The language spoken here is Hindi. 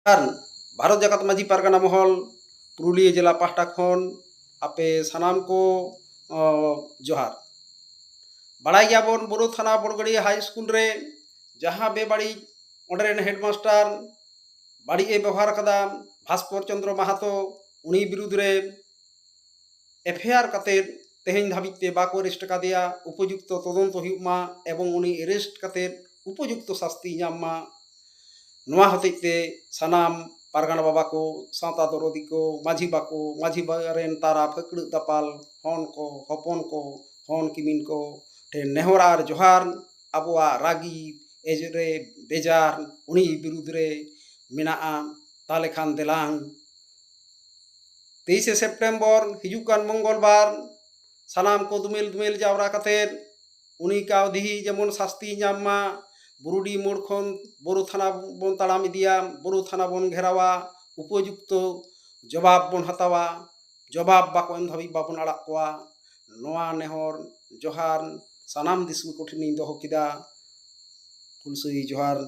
আর भारत जाकत माझी पारगाना महल पुरुलिया जिला पाहटा खन आपे सानाम को जोहार बड़ाई गयाबन बुरु थाना बड़गड़ी हाई स्कूल रे जहाँ बेबाड़ी ओंडेरेन हेडमास्टर बाड़ी ए व्यवहार कदा भास्कर चंद्र माहातो उनी विरुद्ध रे एफआईआर कते तेहेन धाबिते बाको अरेस्ट कादेया उपयुक्त तदंत हुयुमा एवं उनी अरेस्ट कते उपयुक्त शास्ति नामा नोआ हतेते सानाम पारगाना बाबा को सावता दरदी को माझी बाको माझी बारेन तारा फकड़ दापाल हन को हपन को हन किमिन को ठे नेहर आर जोहार आबोआ रागी एजरे बेजार उनी विरुद्ध रे मेनाआ ताले खान देलांग 23 सेप्टेम्बर हिजुकान मंगलबार सानाम को दुमेल दुमेल जावरा कतेर उनी का अवधि जेमन शास्ति नामा बुरुडी मोड़ खन बोरो थाना बन ताड़ाम इदिया बोरो थाना बन घेरावा उपयुक्त जवाब बन हतावा जवाब बाको एम धाबी बाबन आड़ाग कोआ नोआ नेहर जोहार सानाम दिसु कोठिनी दोहो किदा हुलसुई जोहार।